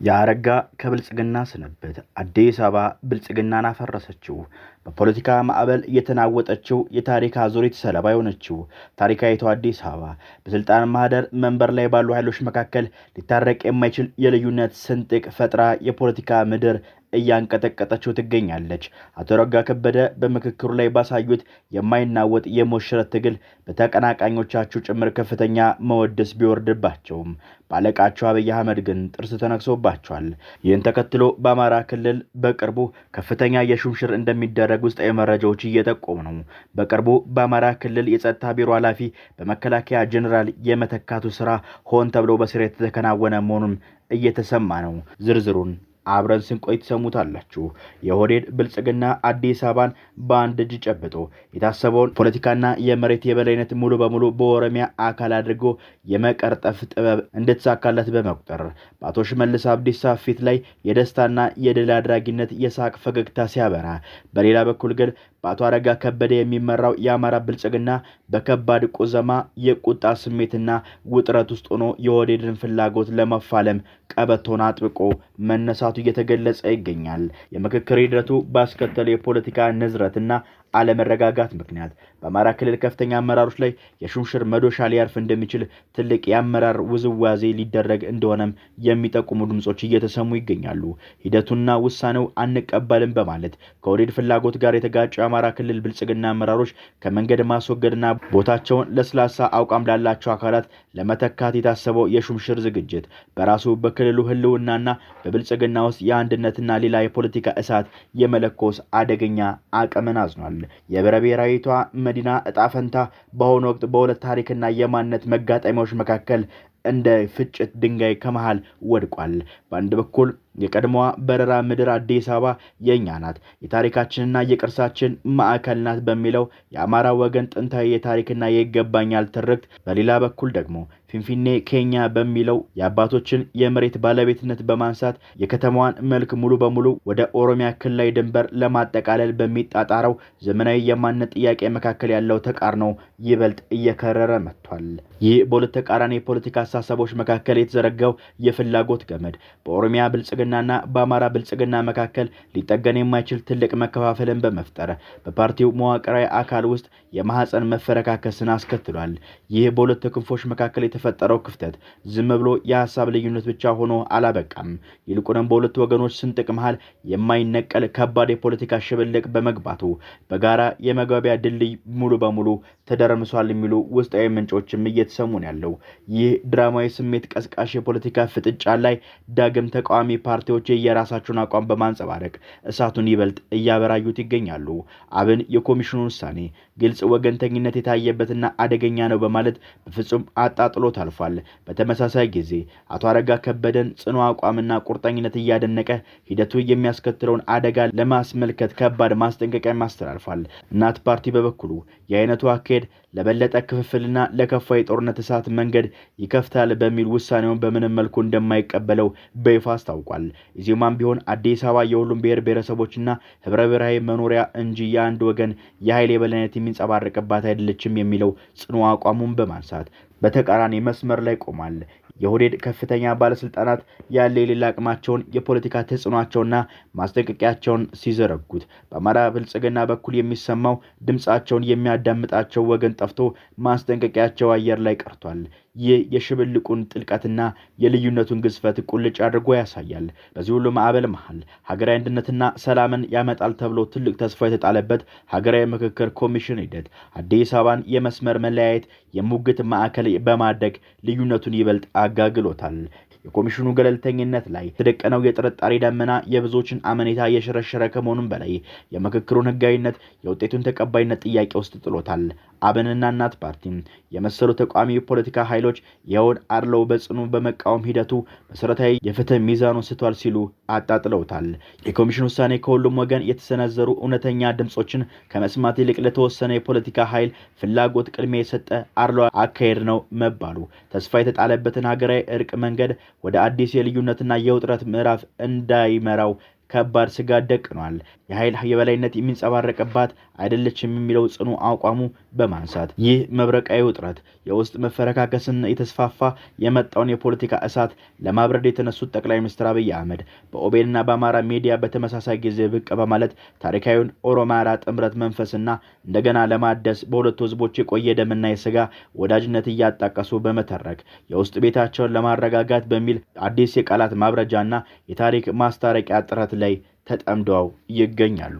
ያረጋ ከብልጽግና ስንብት አዲስ አበባ ብልጽግናን አፈረሰችው። በፖለቲካ ማዕበል የተናወጠችው የታሪክ አዙሪት ሰለባ የሆነችው ታሪካዊቷ አዲስ አበባ በስልጣን ማህደር መንበር ላይ ባሉ ኃይሎች መካከል ሊታረቅ የማይችል የልዩነት ስንጥቅ ፈጥራ የፖለቲካ ምድር እያንቀጠቀጠችው ትገኛለች። አቶ አረጋ ከበደ በምክክሩ ላይ ባሳዩት የማይናወጥ የሞሽረት ትግል በተቀናቃኞቻቸው ጭምር ከፍተኛ መወደስ ቢወርድባቸውም ባለቃቸው አብይ አህመድ ግን ጥርስ ተነክሶባቸዋል። ይህን ተከትሎ በአማራ ክልል በቅርቡ ከፍተኛ የሹምሽር እንደሚደረግ ውስጣዊ መረጃዎች እየጠቆሙ ነው። በቅርቡ በአማራ ክልል የጸጥታ ቢሮ ኃላፊ በመከላከያ ጀነራል የመተካቱ ስራ ሆን ተብሎ በስራ የተከናወነ መሆኑን እየተሰማ ነው። ዝርዝሩን አብረን ስንቆይ ተሰሙታላችሁ። የኦህዴድ ብልጽግና አዲስ አበባን በአንድ እጅ ጨብጦ የታሰበውን ፖለቲካና የመሬት የበላይነት ሙሉ በሙሉ በኦሮሚያ አካል አድርጎ የመቀርጠፍ ጥበብ እንድትሳካለት በመቁጠር በአቶ ሽመልስ አብዲሳ ፊት ላይ የደስታና የድል አድራጊነት የሳቅ ፈገግታ ሲያበራ፣ በሌላ በኩል ግን በአቶ አረጋ ከበደ የሚመራው የአማራ ብልጽግና በከባድ ቁዘማ የቁጣ ስሜትና ውጥረት ውስጥ ሆኖ የኦህዴድን ፍላጎት ለመፋለም ቀበቶን አጥብቆ መነሳቱ እየተገለጸ ይገኛል። የምክክር ሂደቱ ባስከተለ የፖለቲካ ንዝረትና አለመረጋጋት ምክንያት በአማራ ክልል ከፍተኛ አመራሮች ላይ የሹምሽር መዶሻ ሊያርፍ እንደሚችል ትልቅ የአመራር ውዝዋዜ ሊደረግ እንደሆነም የሚጠቁሙ ድምጾች እየተሰሙ ይገኛሉ። ሂደቱና ውሳኔው አንቀበልም በማለት ከኦህዴድ ፍላጎት ጋር የተጋጩ የአማራ ክልል ብልጽግና አመራሮች ከመንገድ ማስወገድና ቦታቸውን ለስላሳ አቋም ላላቸው አካላት ለመተካት የታሰበው የሹምሽር ዝግጅት በራሱ በክልሉ ህልውናና በብልጽግና ውስጥ የአንድነትና ሌላ የፖለቲካ እሳት የመለኮስ አደገኛ አቅምን አዝኗል። የብሔረ ብሔራዊቷ መዲና እጣ ፈንታ በአሁኑ ወቅት በሁለት ታሪክና የማንነት መጋጠሚያዎች መካከል እንደ ፍጭት ድንጋይ ከመሃል ወድቋል። በአንድ በኩል የቀድሞዋ በረራ ምድር አዲስ አበባ የኛ ናት፣ የታሪካችንና የቅርሳችን ማዕከል ናት በሚለው የአማራ ወገን ጥንታዊ የታሪክና የይገባኛል ትርክት፣ በሌላ በኩል ደግሞ ፊንፊኔ ኬኛ በሚለው የአባቶችን የመሬት ባለቤትነት በማንሳት የከተማዋን መልክ ሙሉ በሙሉ ወደ ኦሮሚያ ክልላዊ ድንበር ለማጠቃለል በሚጣጣረው ዘመናዊ የማንነት ጥያቄ መካከል ያለው ተቃርኖ ይበልጥ እየከረረ መጥቷል። ይህ በሁለት ተቃራኒ የፖለቲካ አስተሳሰቦች መካከል የተዘረጋው የፍላጎት ገመድ በኦሮሚያ ብልጽግናና በአማራ ብልጽግና መካከል ሊጠገን የማይችል ትልቅ መከፋፈልን በመፍጠር በፓርቲው መዋቅራዊ አካል ውስጥ የማህፀን መፈረካከስን አስከትሏል። ይህ በሁለት ክንፎች መካከል የተፈጠረው ክፍተት ዝም ብሎ የሐሳብ ልዩነት ብቻ ሆኖ አላበቃም። ይልቁንም በሁለት ወገኖች ስንጥቅ መሃል የማይነቀል ከባድ የፖለቲካ ሽብልቅ በመግባቱ በጋራ የመግባቢያ ድልድይ ሙሉ በሙሉ ተደረምሷል የሚሉ ውስጣዊ ምንጮችም እየተሰሙ ነው ያለው። ይህ ድራማዊ ስሜት ቀስቃሽ የፖለቲካ ፍጥጫ ላይ ዳግም ተቃዋሚ ፓርቲዎች የራሳቸውን አቋም በማንጸባረቅ እሳቱን ይበልጥ እያበራዩት ይገኛሉ። አብን የኮሚሽኑ ውሳኔ ግልጽ ወገንተኝነት የታየበትና አደገኛ ነው በማለት በፍጹም አጣጥሎ ታልፏል። በተመሳሳይ ጊዜ አቶ አረጋ ከበደን ጽኑ አቋምና ቁርጠኝነት እያደነቀ ሂደቱ የሚያስከትለውን አደጋ ለማስመልከት ከባድ ማስጠንቀቂያ ማስተላልፏል። እናት ፓርቲ በበኩሉ የአይነቱ አካሄድ ለበለጠ ክፍፍልና ለከፋ የጦርነት እሳት መንገድ ይከፍታል በሚል ውሳኔውን በምንም መልኩ እንደማይቀበለው በይፋ አስታውቋል። ኢዜማም ቢሆን አዲስ አበባ የሁሉም ብሔር ብሔረሰቦችና ህብረ ብሔራዊ መኖሪያ እንጂ የአንድ ወገን የኃይል የበላይነት የሚንጸባረቅባት አይደለችም የሚለው ጽኑ አቋሙን በማንሳት በተቃራኒ መስመር ላይ ቆሟል። የኦህዴድ ከፍተኛ ባለስልጣናት ያለ የሌላ አቅማቸውን የፖለቲካ ተጽዕኖአቸውና ማስጠንቀቂያቸውን ሲዘረጉት በአማራ ብልጽግና በኩል የሚሰማው ድምጻቸውን የሚያዳምጣቸው ወገን ጠፍቶ ማስጠንቀቂያቸው አየር ላይ ቀርቷል። ይህ የሽብልቁን ጥልቀትና የልዩነቱን ግዝፈት ቁልጭ አድርጎ ያሳያል። በዚህ ሁሉ ማዕበል መሃል ሀገራዊ አንድነትና ሰላምን ያመጣል ተብሎ ትልቅ ተስፋ የተጣለበት ሀገራዊ ምክክር ኮሚሽን ሂደት አዲስ አበባን የመስመር መለያየት የሙግት ማዕከል በማድረግ ልዩነቱን ይበልጥ አጋግሎታል። የኮሚሽኑ ገለልተኝነት ላይ የተደቀነው የጥርጣሬ ደመና የብዙዎችን አመኔታ የሸረሸረ ከመሆኑም በላይ የምክክሩን ህጋዊነት የውጤቱን ተቀባይነት ጥያቄ ውስጥ ጥሎታል። አብንና እናት ፓርቲ የመሰሉ ተቃዋሚ የፖለቲካ ኃይሎች ይኸውን አድለው በጽኑ በመቃወም ሂደቱ መሰረታዊ የፍትህ ሚዛኑን ስቷል ሲሉ አጣጥለውታል። የኮሚሽኑ ውሳኔ ከሁሉም ወገን የተሰነዘሩ እውነተኛ ድምጾችን ከመስማት ይልቅ ለተወሰነ የፖለቲካ ኃይል ፍላጎት ቅድሚያ የሰጠ አድሎ አካሄድ ነው መባሉ ተስፋ የተጣለበትን ሀገራዊ እርቅ መንገድ ወደ አዲስ የልዩነትና የውጥረት ምዕራፍ እንዳይመራው ከባድ ስጋት ደቅኗል። የኃይል የበላይነት የሚንጸባረቅባት አይደለችም የሚለው ጽኑ አቋሙ በማንሳት ይህ መብረቃዊ ውጥረት የውስጥ መፈረካከስና የተስፋፋ የመጣውን የፖለቲካ እሳት ለማብረድ የተነሱት ጠቅላይ ሚኒስትር አብይ አህመድ በኦቤንና በአማራ ሚዲያ በተመሳሳይ ጊዜ ብቅ በማለት ታሪካዊውን ኦሮማራ ጥምረት መንፈስና እንደገና ለማደስ በሁለቱ ህዝቦች የቆየ ደምና የስጋ ወዳጅነት እያጣቀሱ በመተረክ የውስጥ ቤታቸውን ለማረጋጋት በሚል አዲስ የቃላት ማብረጃና የታሪክ ማስታረቂያ ጥረት ላይ ተጠምደው ይገኛሉ።